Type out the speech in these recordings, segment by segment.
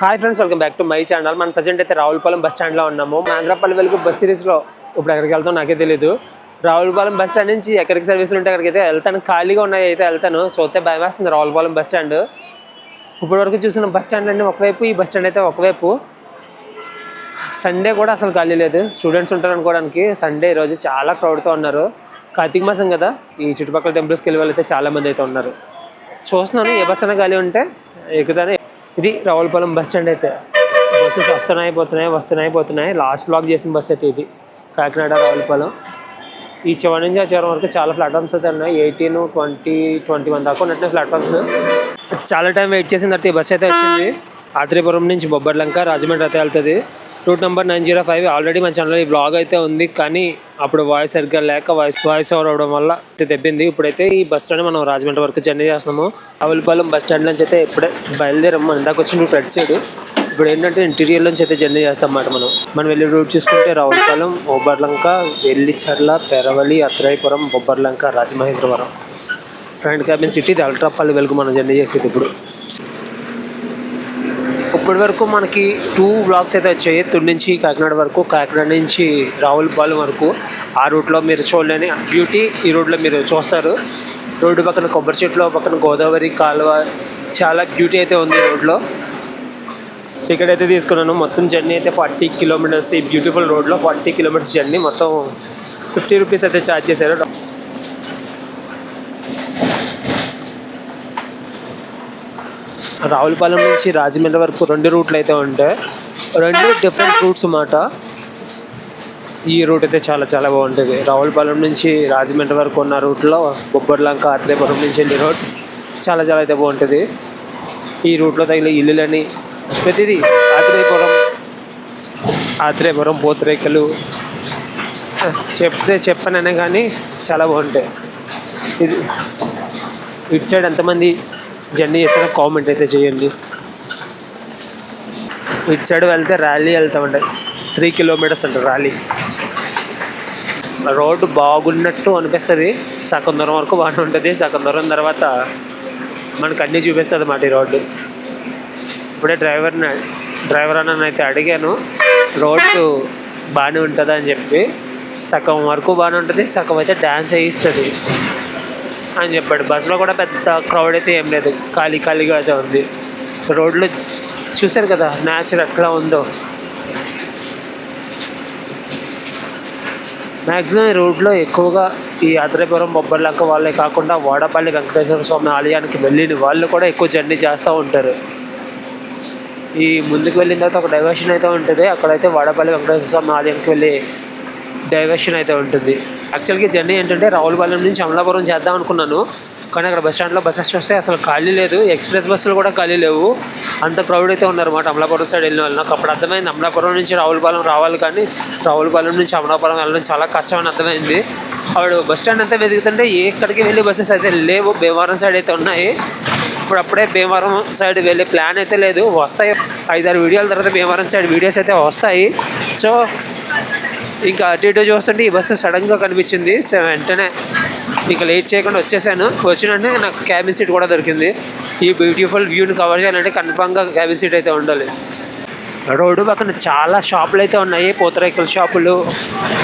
Hi friends, welcome back to my channel. మనం present అయితే Ravulapalem bus స్టాండ్లో ఉన్నాము. ఆంధ్రపల్లి వెలుగు బస్ సిరీస్లో ఇప్పుడు ఎక్కడికి వెళ్తాం నాకే తెలియదు. రావులపాలెం బస్ స్టాండ్ నుంచి ఎక్కడికి సర్వీసులు ఉంటే అక్కడికి అయితే వెళ్తాను. ఖాళీగా ఉన్నాయి అయితే వెళ్తాను. చూస్తే భయం వేస్తుంది రావులపాలెం బస్ స్టాండ్. ఇప్పటి వరకు చూసిన బస్ స్టాండ్ అన్నీ ఒకవైపు, ఈ బస్ స్టాండ్ అయితే ఒకవైపు. సండే కూడా అసలు ఖాళీ లేదు. స్టూడెంట్స్ ఉంటారు అనుకోవడానికి. సండే ఈరోజు చాలా క్రౌడ్తో ఉన్నారు. కార్తీక మాసం కదా, ఈ చుట్టుపక్కల టెంపుల్స్కి వెళ్ళి వాళ్ళు అయితే చాలామంది అయితే ఉన్నారు. చూస్తున్నాను ఏ బస్ అయినా ఖాళీ ఉంటే ఎక్కుతానే. ఇది రావులపాలెం బస్ స్టాండ్ అయితే. బస్సెస్ వస్తున్నాయి పోతున్నాయి. లాస్ట్ బ్లాక్ చేసిన బస్ అయితే ఇది, కాకినాడ రావులపాలెం. ఈ చివరి నుంచి ఆ చివరి వరకు చాలా ప్లాట్ఫామ్స్ అయితే ఉన్నాయి. 18, 20, 21 దాకా ఉన్నట్టు ప్లాట్ఫామ్స్. చాలా టైం వెయిట్ చేసిన తర్వాత ఈ బస్ అయితే వచ్చింది. ఆత్రేయపురం నుంచి బొబ్బర్లంక రాజమండ్రి అయితే వెళ్తుంది. Route number 905. ఆల్రెడీ మన ఛానల్లో ఈ బ్లాగ్ అయితే ఉంది, కానీ అప్పుడు వాయిస్ సరిగ్గా లేక వాయిస్ ఓవర్ అవడం వల్ల తెప్పింది. ఇప్పుడైతే ఈ బస్ స్టాండ్ మనం రాజమండ్రి వరకు జర్నీ చేస్తున్నాము. రావులపాలెం బస్ స్టాండ్ నుంచి అయితే ఇప్పుడే బయలుదేరాము. ఇందాక వచ్చిన రెడ్ సైడ్. ఇప్పుడు ఏంటంటే ఇంటీరియర్ నుంచి అయితే జర్నీ చేస్తాం అన్నమాట. మనం వెళ్ళే రూట్ చూసుకుంటే Ravulapalem, Bobbarlanka, Vellicherla, Peravali, Atreyapuram, Bobbarlanka, Rajamahendravaram. Front cabin city అల్ట్రాపల్లి వెలుగు మనం జర్నీ చేసేది. ఇప్పటి వరకు మనకి 2 బ్లాక్స్ అయితే వచ్చాయి. తుడి నుంచి కాకినాడ వరకు, కాకినాడ నుంచి రావులపాలెం వరకు. ఆ రూట్లో మీరు చూడలేని బ్యూటీ ఈ రోడ్లో మీరు చూస్తారు. రోడ్డు పక్కన కొబ్బరి చెట్లు, పక్కన గోదావరి కాలువ, చాలా బ్యూటీ అయితే ఉంది ఈ రోడ్లో. టికెట్ అయితే తీసుకున్నాను. మొత్తం జర్నీ అయితే 40 కిలోమీటర్స్. ఈ బ్యూటిఫుల్ రోడ్లో 40 కిలోమీటర్స్ జర్నీ. మొత్తం 50 రూపీస్ అయితే ఛార్జ్ చేశారు. రావులపాలెం నుంచి రాజమండ్రి వరకు 2 రూట్లు అయితే ఉంటాయి. 2 డిఫరెంట్ రూట్స్ అన్నమాట. ఈ రూట్ అయితే చాలా చాలా బాగుంటుంది. రావులపాలెం నుంచి రాజమండ్రి వరకు ఉన్న రూట్లో బొబ్బర్లంక, ఆత్రేయపురం నుంచి వెళ్ళే రోడ్ చాలా చాలా అయితే బాగుంటుంది. ఈ రూట్లో తగిలే ఇల్లులని ప్రతిదీ ఆత్రేయపురం పూతరేకలు చెప్పననే కానీ చాలా బాగుంటాయి. ఇది ఇటు సైడ్ ఎంతమంది జర్నీ చేసారో కామెంట్ అయితే చేయండి. ఇటు సైడ్ వెళ్తే ర్యాలీ వెళ్తామంటే 3 కిలోమీటర్స్ అంటే ర్యాలీ. రోడ్డు బాగున్నట్టు అనిపిస్తుంది. సగం దూరం వరకు బాగానే ఉంటుంది. సగం దూరం తర్వాత మనకు అన్నీ చూపిస్తుంది అన్నమాట ఈ రోడ్డు. ఇప్పుడే డ్రైవర్ అన్న అయితే అడిగాను, రోడ్డు బాగానే ఉంటుందా అని చెప్పి. సగం వరకు బాగానే ఉంటుంది, సగం అయితే డ్యాన్స్ వేయిస్తుంది అని చెప్పాడు. బస్సులో కూడా పెద్ద క్రౌడ్ అయితే ఏం లేదు, ఖాళీగా అయితే ఉంది. రోడ్లు చూశారు కదా నేచర్ ఎట్లా ఉందో. మ్యాక్సిమం ఈ రోడ్లో ఎక్కువగా ఈ ఆత్రేయపురం, బొబ్బర్లంక వాళ్ళే కాకుండా వాడపల్లి వెంకటేశ్వర స్వామి ఆలయానికి వెళ్ళిన వాళ్ళు కూడా ఎక్కువ జర్నీ చేస్తూ ఉంటారు. ఈ ముందుకు వెళ్ళిన తర్వాత ఒక డైవర్షన్ అయితే ఉంటుంది. అక్కడైతే వాడపల్లి వెంకటేశ్వర స్వామి ఆలయానికి వెళ్ళి డైవర్షన్ అయితే ఉంటుంది. యాక్చువల్గా జర్నీ ఏంటంటే రావులపాలెం నుంచి అమలాపురం చేద్దాం అనుకున్నాను, కానీ అక్కడ బస్ స్టాండ్లో బస్సెస్ చూస్తే అసలు ఖాళీ లేదు. ఎక్స్ప్రెస్ బస్సులు కూడా ఖాళీ లేవు. అంత క్రౌడ్ అయితే ఉన్నారన్నమాట అమలాపురం సైడ్ వెళ్ళిన వాళ్ళు. నాకు అప్పుడు అర్థమైంది అమలాపురం నుంచి రావులపాలెం రావాలి, కానీ రావులపాలెం నుంచి అమలాపురం వెళ్ళడం చాలా కష్టమని అర్థమైంది. అప్పుడు బస్ స్టాండ్ అంతా వెతుకుతుంటే ఎక్కడికి వెళ్ళి బస్సెస్ అయితే లేవు. భీమవరం సైడ్ అయితే ఉన్నాయి. అప్పుడే భీమవరం సైడ్ వెళ్ళే ప్లాన్ అయితే లేదు. వస్తాయి 5-6 వీడియోల తర్వాత భీమవరం సైడ్ వీడియోస్ అయితే వస్తాయి. సో ఇంకా అటు ఇటు చూస్తుంటే ఈ బస్సు సడన్గా కనిపించింది. సో వెంటనే ఇంకా లేట్ చేయకుండా వచ్చేసాను. వచ్చినంటే నాకు క్యాబిన్ సీట్ కూడా దొరికింది. ఈ బ్యూటిఫుల్ వ్యూని కవర్ చేయాలంటే కన్ఫామ్గా క్యాబిన్ సీట్ అయితే ఉండాలి. రోడ్డు పక్కన చాలా షాపులు అయితే ఉన్నాయి. పూతరేకుల షాపులు,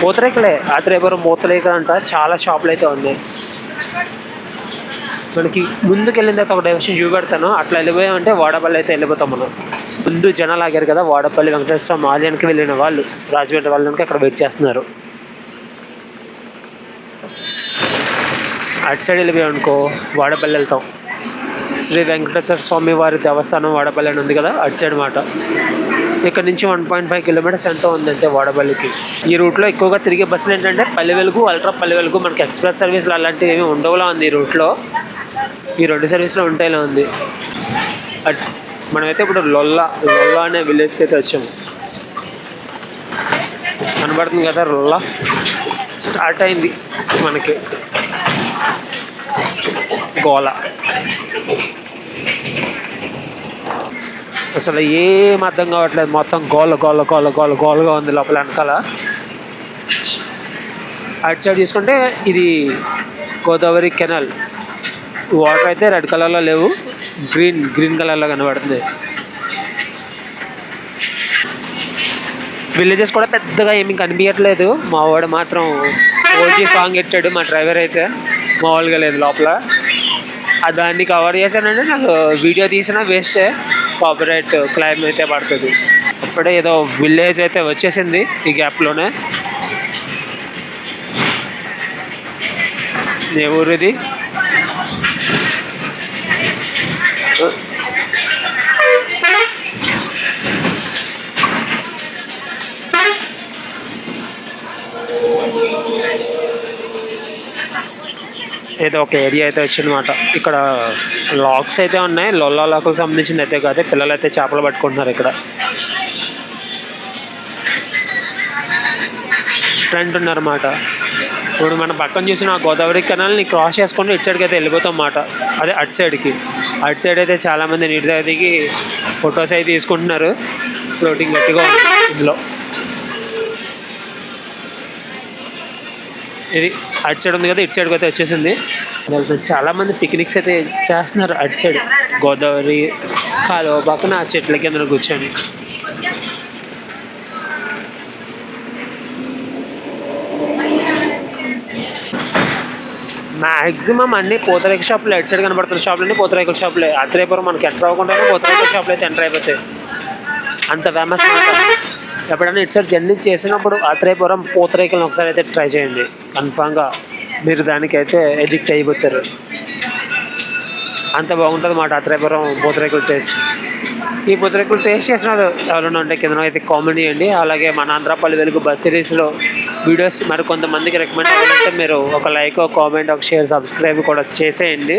పూతరేకులే, ఆత్రేయపురం పూతరేకులు అంట. చాలా షాపులు అయితే ఉన్నాయి. మనకి ముందుకు వెళ్ళిన తర్వాత ఒక డైవర్షన్ చూపెడతాను. అట్లా వెళ్ళిపోయామంటే వాడపల్లి అయితే వెళ్ళిపోతాం మనం. ముందు జనాలు ఆగారు కదా, వాడపల్లి వెంకటేశ్వర స్వామి ఆలయానికి వెళ్ళిన వాళ్ళు రాజమండ్రి వాళ్ళకి అక్కడ వెయిట్ చేస్తున్నారు. అటు సైడ్ వెళ్ళిపోయాం అనుకో వాడపల్లి వెళ్తాం. శ్రీ వెంకటేశ్వర స్వామి వారి దేవస్థానం వాడపల్లి అని ఉంది కదా, అటు సైడ్ మాట. ఇక్కడ నుంచి 1.5 కిలోమీటర్స్ ఎంతో ఉందంటే వాడపల్లికి. ఈ రూట్లో ఎక్కువగా తిరిగే బస్సులు ఏంటంటే పల్లె వెలుగు, అల్ట్రా పల్లె వెలుగు. మనకి ఎక్స్ప్రెస్ సర్వీసులు అలాంటివి ఏమీ ఉండవులా ఉంది ఈ రూట్లో. ఈ 2 సర్వీసులు ఉంటాయిలా ఉంది. మనమైతే ఇప్పుడు లొల్లా అనే విలేజ్కి అయితే వచ్చాము. కనబడుతుంది కదా లొల్లా స్టార్ట్ అయింది మనకి గోల. అసలు ఏం అర్థం కావట్లేదు, మొత్తం గోలగా ఉంది లోపల వెనకాల. అటు సైడ్ చూసుకుంటే ఇది గోదావరి కెనాల్. వాటర్ అయితే రెడ్ కలర్లో లేవు, గ్రీన్ కలర్లో కనబడుతుంది. విలేజెస్ కూడా పెద్దగా ఏమీ కనిపించట్లేదు. మా వాడు మాత్రం ఓజీ సాంగ్ పెట్టాడు, మా డ్రైవర్ అయితే మామూలుగా లేదు లోపల. దాన్ని కవర్ చేశానంటే నాకు వీడియో తీసినా వేస్టే, కాపీరైట్ క్లైమ్ అయితే పడుతుంది. ఇప్పుడే ఏదో విలేజ్ అయితే వచ్చేసింది ఈ గ్యాప్లోనే. ఏ ఊరిది? ఏదో ఒక ఏరియా అయితే వచ్చిందన్నమాట. ఇక్కడ లాక్స్ అయితే ఉన్నాయి, లొల్లా లాకులకు సంబంధించింది అయితే కాదు. పిల్లలు అయితే చేపలు పట్టుకుంటున్నారు ఇక్కడ. ఫ్రంట్ ఉన్నారన్నమాట. ఇప్పుడు మన పక్కన చూసిన గోదావరి కెనాల్ని క్రాస్ చేసుకొని ఇటు సైడ్కి అయితే వెళ్ళిపోతాం అన్నమాట. అదే అటు సైడ్కి. అటు సైడ్ అయితే చాలామంది నీటి దగ్గర దిగి ఫొటోస్ అయితే తీసుకుంటున్నారు. ఫ్లోటింగ్ గట్టిగా ఉంది ఇందులో. ఇది అటు సైడ్ ఉంది కదా, ఇటు సైడ్కి అయితే వచ్చేసింది. చాలామంది పిక్నిక్స్ అయితే చేస్తున్నారు అటు సైడ్ గోదావరి కాలువ పక్కన ఆ చెట్ల కింద కూర్చొని. మ్యాక్సిమం అన్ని పూతరేక షాపులు ఎటు సైడ్ కనబడుతున్న షాపులన్నీ పూతరేకుల షాపులే. ఆత్రేయపురం మనకి ఎంటర్ అవ్వకుండానే పూతరేకుల షాపులు అయితే ఎంటర్ అయిపోతాయి. అంత ఫేమస్ మాట. ఎప్పుడైనా ఇటు సైడ్ జర్నీ చేసినప్పుడు ఆత్రేయపురం పూతరేకులను ఒకసారి అయితే ట్రై చేయండి. కన్ఫామ్గా మీరు దానికైతే ఎడిక్ట్ అయిపోతారు. అంత బాగుంటుంది మాట ఆత్రేయపురం పూతరేకుల టేస్ట్. ఈ పూతరేకులు టేస్ట్ చేసిన ఎవరైనా ఉంటే కింద అయితే కామెంట్ చేయండి. అలాగే మన ఆంధ్రపల్లి వెలుగు బస్ సిరీస్లో వీడియోస్ మరి కొంతమందికి రికమెండ్ అవ్వాలంటే మీరు ఒక లైక్, ఒక కామెంట్, ఒక షేర్, సబ్స్క్రైబ్ కూడా చేసేయండి.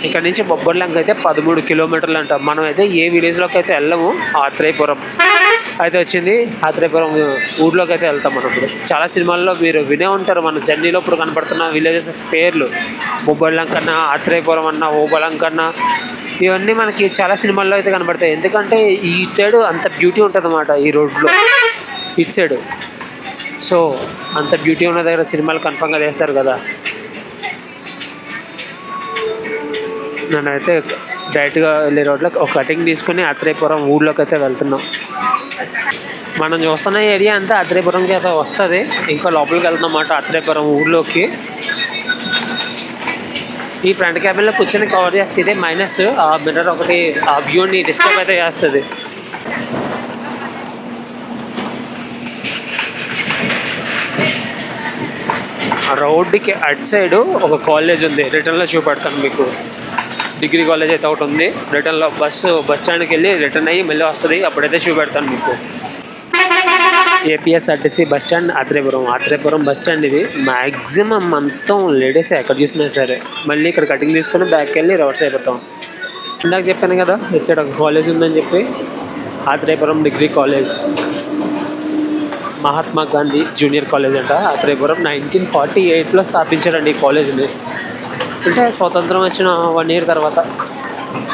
ఇక్కడ నుంచి బొబ్బర్లంక అయితే 13 కిలోమీటర్లు అంట. మనం అయితే ఏ విలేజ్లోకి అయితే వెళ్ళము. ఆత్రేయపురం అయితే వచ్చింది. ఆత్రేయపురం ఊర్లోకి అయితే వెళ్తాం మనం. ఇప్పుడు చాలా సినిమాల్లో మీరు వినే ఉంటారు మన జర్నీలో ఇప్పుడు కనపడుతున్న విలేజెస్ పేర్లు. బొబ్బర్లంక అన్నా, ఆత్రేయపురం అన్నా, ఓబలంక అన్నా, ఇవన్నీ మనకి చాలా సినిమాల్లో అయితే కనబడతాయి. ఎందుకంటే ఈ సైడ్ అంత బ్యూటీ ఉంటుంది అన్నమాట ఈ రోడ్లో, ఇటు సైడ్. సో అంత బ్యూటీ ఉన్న దగ్గర సినిమాలు కన్ఫామ్గా చేస్తారు కదా. నేనైతే డైరెక్ట్గా వెళ్ళే రోడ్లో ఒక కటింగ్ తీసుకుని ఆత్రేయపురం ఊళ్ళోకి అయితే వెళ్తున్నాం. మనం చూస్తున్న ఏరియా అంతా ఆత్రేయపురంకి అయితే వస్తుంది. ఇంకా లోపలికి వెళ్తున్నమాట ఆత్రేయపురం ఊళ్ళోకి. ఈ ఫ్రంట్ క్యాబిన్లో కూర్చొని కవర్ చేస్తే ఇదే మైనస్. ఆ మిర్రర్ ఒకటి ఆ వ్యూని డిస్టర్బ్ అయితే చేస్తుంది. రోడ్డుకి అటు సైడు ఒక కాలేజ్ ఉంది. రిటర్న్లో చూపెడతాను మీకు. డిగ్రీ కాలేజ్ అయితే ఒకటి ఉంది. రిటర్న్లో బస్ స్టాండ్కి వెళ్ళి రిటర్న్ అయ్యి మళ్ళీ వస్తుంది. అప్పుడైతే చూపెడతాను మీకు. APSRTC bus stand Atreyapuram bus stand. ఇది మ్యాక్సిమం మొత్తం లేడీస్ ఎక్కడ చూసినా సరే. మళ్ళీ ఇక్కడ కటింగ్ తీసుకొని బ్యాక్కి వెళ్ళి రివర్స్ అయిపోతాం. ఇందాక చెప్పాను కదా ఇచ్చాడు ఒక కాలేజ్ ఉందని చెప్పి. Atreyapuram degree college, Mahatma Gandhi junior college అంట. ఆత్రేయపురం 1948లో స్థాపించారండి ఈ కాలేజ్ని. అంటే స్వతంత్రం వచ్చిన 1 year తర్వాత.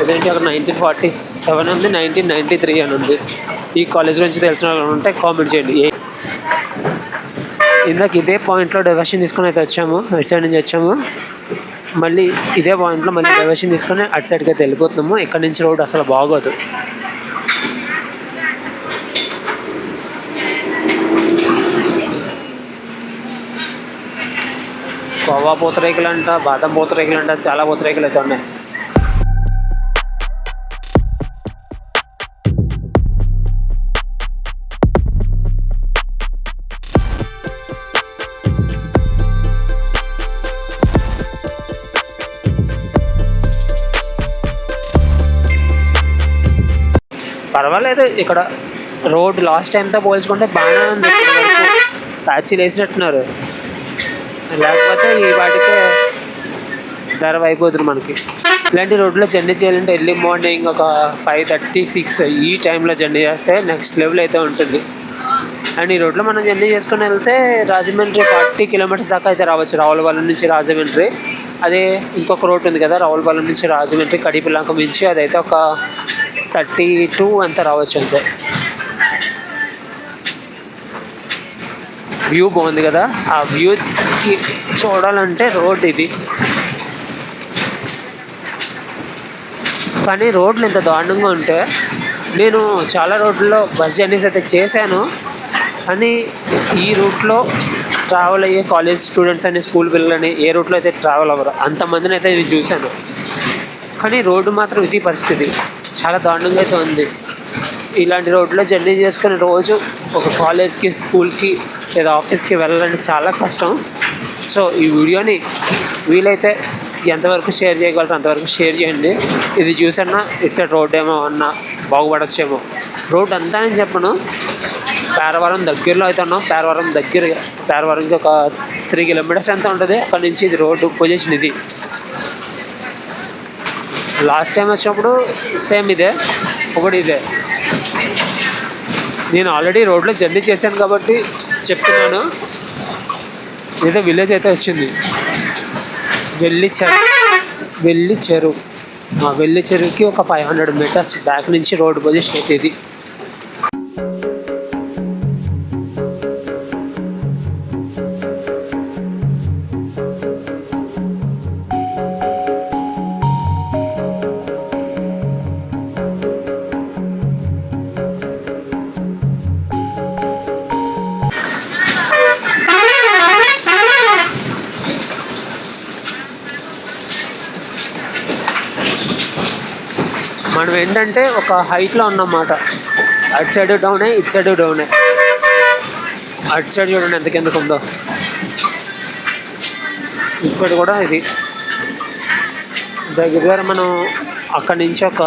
ఇదేంటి అక్కడ 1947 ఉంది, 1993 అని ఉంది. ఈ కాలేజ్ గురించి తెలిసిన వాళ్ళు ఉంటే కామెంట్ చేయండి. ఇందాక ఇదే పాయింట్లో డైవర్షన్ తీసుకొని అయితే వచ్చాము. అటు సైడ్ నుంచి వచ్చాము. మళ్ళీ ఇదే పాయింట్లో మళ్ళీ డైవర్షన్ తీసుకొని అటు సైడ్కి అయితే వెళ్ళిపోతున్నాము. ఇక్కడ నుంచి రోడ్ అసలు బాగోదు. కోవా పూతరేకులు అంట, బాదం పూతరేకులు అంట, చాలా పూతరేకులు అయితే ఉన్నాయి. పర్వాలేదు. ఇక్కడ రోడ్ లాస్ట్ టైంతో పోల్చుకుంటే బాగానే ఉంది. ప్యాచీలు వేసినట్టున్నారు. లేకపోతే ఈ వాటికే ధర అయిపోతుంది మనకి. ఇలాంటి రోడ్లో జర్నీ చేయాలంటే ఎర్లీ మార్నింగ్ ఒక 5:36 ఈ టైంలో జర్నీ చేస్తే నెక్స్ట్ లెవెల్ అయితే ఉంటుంది. అండ్ ఈ రోడ్లో మనం జర్నీ చేసుకుని వెళ్తే రాజమండ్రి 40 kilometers దాకా అయితే రావచ్చు. రావులపాలెం నుంచి రాజమండ్రి. అదే ఇంకొక రోడ్ ఉంది కదా రావులపాలెం నుంచి రాజమండ్రి కడిపిల్లంక మించి, అదైతే ఒక 32 అంత రావచ్చు అంతే. వ్యూ బాగుంది కదా. ఆ వ్యూకి చూడాలంటే రోడ్ ఇది. కానీ రోడ్లు ఇంత దారుణంగా ఉంటే నేను చాలా రోడ్లలో బస్ జర్నీస్ అయితే చేశాను, కానీ ఈ రూట్లో ట్రావెల్ అయ్యే కాలేజ్ స్టూడెంట్స్ అని, స్కూల్ పిల్లలని ఏ రూట్లో అయితే ట్రావెల్ అవ్వరు అంతమందిని అయితే ఇది చూశాను. కానీ రోడ్డు మాత్రం ఇది పరిస్థితి చాలా దారుణంగా అయితే ఉంది. ఇలాంటి రోడ్లో జర్నీ చేసుకుని రోజు ఒక కాలేజ్కి, స్కూల్కి లేదా ఆఫీస్కి వెళ్ళాలంటే చాలా కష్టం. సో ఈ వీడియోని వీలైతే ఎంతవరకు షేర్ చేయగలరు అంతవరకు షేర్ చేయండి. ఇది చూసన్నా ఇట్స్ రోడ్ ఏమో అన్నా బాగుపడచ్చేమో. రోడ్ అంతా అని చెప్పను, పేరవరం దగ్గరలో అయితే ఉన్నాం. పేరవరంకి ఒక 3 కిలోమీటర్స్ ఎంత ఉంటుంది అక్కడ నుంచి. ఇది రోడ్డు పొజిషన్ ఇది. లాస్ట్ టైం వచ్చినప్పుడు సేమ్ ఇదే, ఒకటి ఇదే. నేను ఆల్రెడీ రోడ్లో జర్నీ చేశాను కాబట్టి చెప్తున్నాను. ఏదో విలేజ్ అయితే వచ్చింది, వెల్లి చెరువుకి ఒక 500 మీటర్స్ బ్యాక్ నుంచి రోడ్డు పొజిషన్ అయితే ఇది. మనం ఏంటంటే ఒక హైట్లో ఉన్నమాట. అటు సైడ్ డౌనే, ఇటు సైడ్ డౌనే. అటు సైడ్ చూడండి ఎంత కిందకు ఉందో. ఇక్కడ కూడా ఇది దగ్గర మనం అక్కడి నుంచి ఒక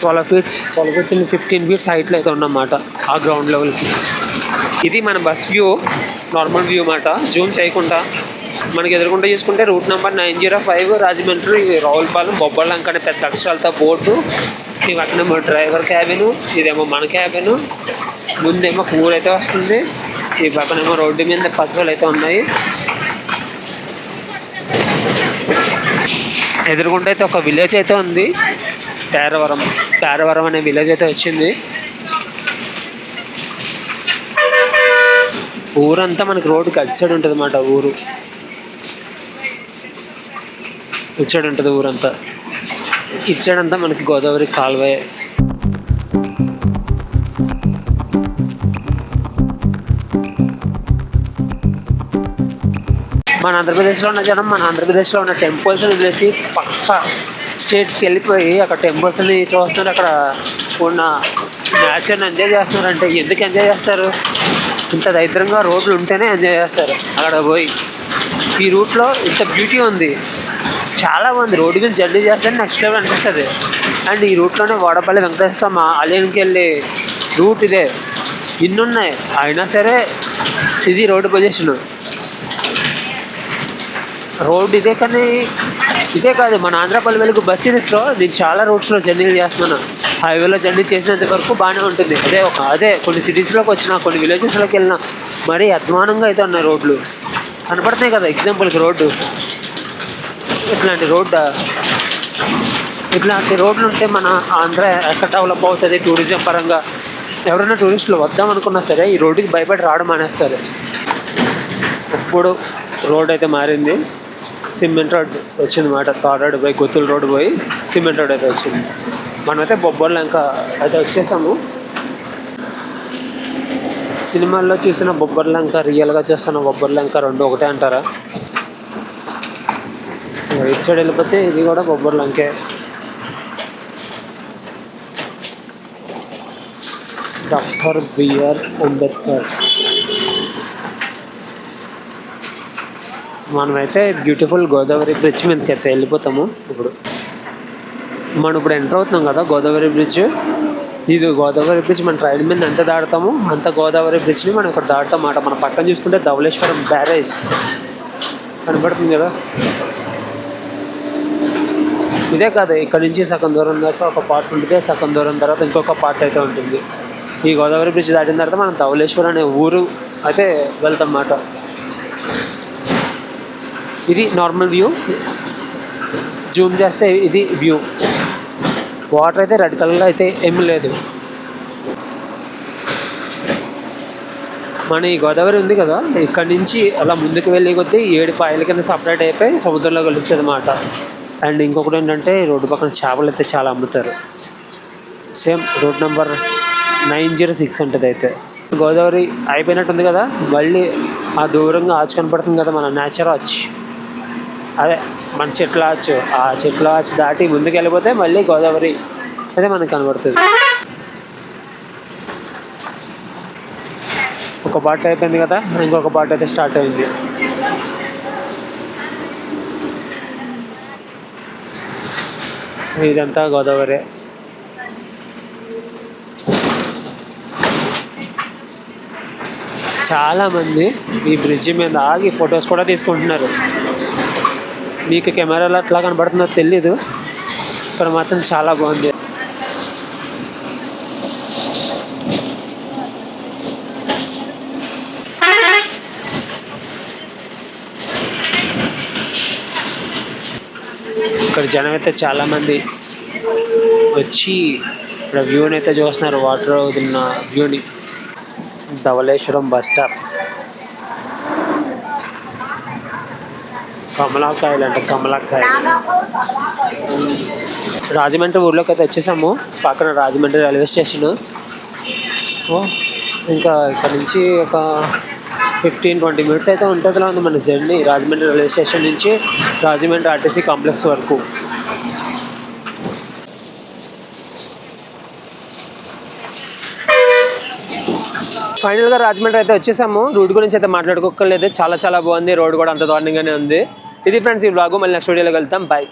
12 ఫీట్స్ 15 ఫీట్స్ హైట్లో అయితే ఉన్నమాట ఆ గ్రౌండ్ లెవెల్కి. ఇది మన బస్ వ్యూ, నార్మల్ వ్యూ మాట. జూమ్ చేయకుండా మనకి ఎదురుకుంటూ చూసుకుంటే రూట్ నెంబర్ 905 రాజమండ్రి, రావులపాలెం, బొబ్బర్లంక అనే పెద్ద అక్షరాలతో బోర్డు. ఈ పక్కనేమో డ్రైవర్ క్యాబిన్, ఇదేమో మన క్యాబిన్. ముందేమో ఊరైతే వస్తుంది, ఈ పక్కనేమో రోడ్డు మీద పశువులు అయితే ఉన్నాయి. ఎదురుకుంటే అయితే ఒక విలేజ్ అయితే ఉంది, పేరవరం అనే విలేజ్ అయితే వచ్చింది. ఊరంతా మనకి రోడ్డుకి అటు సైడ్ ఉంటుంది అన్నమాట. ఊరు ఇటు సైడ్ ఉంటుంది ఊరంతా. ఇటు సైడ్ అంతా మనకి గోదావరి కాలువే. మన ఆంధ్రప్రదేశ్లో ఉన్న జనం మన ఆంధ్రప్రదేశ్లో ఉన్న టెంపుల్స్ని వదిలేసి పక్క స్టేట్స్కి వెళ్ళిపోయి అక్కడ టెంపుల్స్ని చూస్తున్నారు, అక్కడ ఉన్న నేచర్ని ఎంజాయ్ చేస్తున్నారంటే ఎందుకు ఎంజాయ్ చేస్తారు? ఇంత దరిద్రంగా రోడ్లు ఉంటేనే ఎంజాయ్ చేస్తారు అక్కడ పోయి. ఈ రూట్లో ఇంత బ్యూటీ ఉంది, చాలా మంది రోడ్డు మీద జర్నీ చేస్తే నెక్స్ట్ లెవెల్ అనిపిస్తుంది. అండ్ ఈ రూట్లోనే వాడపల్లి వెంకటేశ్వర ఆలయానికి వెళ్ళే రూట్ ఇదే. ఇన్నున్నాయి అయినా సరే ఇది రోడ్డు పొజిషన్. రోడ్డు ఇదే, కానీ ఇదే కాదు, మన ఆంధ్రపల్లి వెలుగు బస్ సిరీస్లో నేను చాలా రూట్స్లో జర్నీలు చేస్తున్నాను. హైవేలో జర్నీ చేసినంత వరకు బాగానే ఉంటుంది. అదే కొన్ని సిటీస్లోకి వచ్చినా, కొన్ని విలేజెస్లోకి వెళ్ళినా మరీ అధ్వానంగా అయితే ఉన్నాయి రోడ్లు. కనపడుతున్నాయి కదా ఎగ్జాంపుల్కి రోడ్డు. ఇట్లాంటి రోడ్లు ఉంటే మన ఆంధ్ర ఎక్కడ డెవలప్ అవుతుంది టూరిజం పరంగా. ఎవరైనా టూరిస్టులు వద్దాం అనుకున్నా సరే ఈ రోడ్డుకి భయపడి రావడం మానేస్తారు. ఇప్పుడు రోడ్ అయితే మారింది, సిమెంట్ రోడ్ వచ్చింది మాట. తార్ రోడ్ పోయి కొత్తూరు రోడ్డు పోయి సిమెంట్ రోడ్ అయితే వచ్చింది. మనమైతే బొబ్బర్లంక అయితే వచ్చేసాము. సినిమాల్లో చూసిన బొబ్బర్లంక, రియల్గా చూస్తున్న బొబ్బర్లంక రెండు ఒకటే అంటారా? ఇటు సైడ్ వెళ్ళిపోతే ఇది కూడా బొబ్బర్లంకే. Doctor BR Ambedkar. మనమైతే బ్యూటిఫుల్ గోదావరి బ్రిడ్జ్ మీదకి అయితే వెళ్ళిపోతాము. మనం ఇప్పుడు ఎంటర్ అవుతున్నాం కదా గోదావరి బ్రిడ్జ్. ఇది గోదావరి బ్రిడ్జ్ మన ట్రైన్ మీద ఎంత దాటుతామో అంత గోదావరి బ్రిడ్జ్ని మనం ఇక్కడ దాటుతాం మాట. మన పక్కన చూసుకుంటే ధవళేశ్వరం బ్యారేజ్ కనపడుతుంది కదా. ఇదే కాదు, ఇక్కడ నుంచి సగం దూరం దాకా ఒక పార్ట్ ఉంటుంది, సగం దూరం తర్వాత ఇంకొక పార్ట్ అయితే ఉంటుంది. ఈ గోదావరి బ్రిడ్జ్ దాటిన తర్వాత మనం ధవళేశ్వరం అనే ఊరు అయితే వెళ్తాం అన్నమాట. ఇది నార్మల్ వ్యూ. జూమ్ చేస్తే ఇది వ్యూ. వాటర్ అయితే రెడ్ కలర్లో అయితే ఏమీ లేదు. మన ఈ గోదావరి ఉంది కదా, ఇక్కడ నుంచి అలా ముందుకు వెళ్ళే కొద్దీ 7 పాయల కింద సపరేట్ అయిపోయి సముద్రంలో కలుస్తుంది అన్నమాట. అండ్ ఇంకొకటి ఏంటంటే రోడ్డు పక్కన చేపలు అయితే చాలా అమ్ముతారు. సేమ్ రూట్ నెంబర్ 906 ఉంటుంది. అయితే గోదావరి అయిపోయినట్టుంది కదా, మళ్ళీ ఆ దూరంగా ఆచ్ కనపడుతుంది కదా, మన నేచర్ ఆచ్, అదే మన చెట్ల ఆచ్. ఆ చెట్ల ఆచ్ దాటి ముందుకు వెళ్ళిపోతే మళ్ళీ గోదావరి అయితే మనకు కనబడుతుంది. ఒక పార్ట్ అయిపోయింది కదా, ఇంకొక పార్ట్ అయితే స్టార్ట్ అయింది. ఇదంతా గోదావరి. చాలామంది ఈ బ్రిడ్జి మీద ఆగి ఫొటోస్ కూడా తీసుకుంటున్నారు. మీకు కెమెరాలో ఎట్లా కనబడుతుందో తెలీదు, ఇక్కడ మాత్రం చాలా బాగుంది. ఇక్కడ జనం అయితే చాలామంది వచ్చి ఇక్కడ వ్యూని అయితే చూస్తున్నారు, వాటర్ వదిలిన వ్యూని. Dhavaleswaram bus stop. కమలాకాయలు అంటే కమలాకాయలు. రాజమండ్రి ఊర్లోకి అయితే వచ్చేసాము, పక్కన రాజమండ్రి రైల్వే స్టేషను. ఇంకా ఇక్కడ నుంచి ఒక 15-20 మినిట్స్ అయితే ఉంటుందిలో ఉంది మన జర్నీ, రాజమండ్రి రైల్వే స్టేషన్ నుంచి రాజమండ్రి ఆర్టీసీ కాంప్లెక్స్ వరకు. ఫైనల్గా రాజమండ్రి అయితే వచ్చేసాము. రూట్ గురించి అయితే మాట్లాడుకోలేదు, చాలా చాలా బాగుంది. రోడ్ కూడా అంత దారుణంగానే ఉంది. ఇది ఫ్రెండ్స్ ఈ వ్లాగ్, మళ్ళీ నెక్స్ట్ వీడియోలో వెళ్తాం. బాయ్.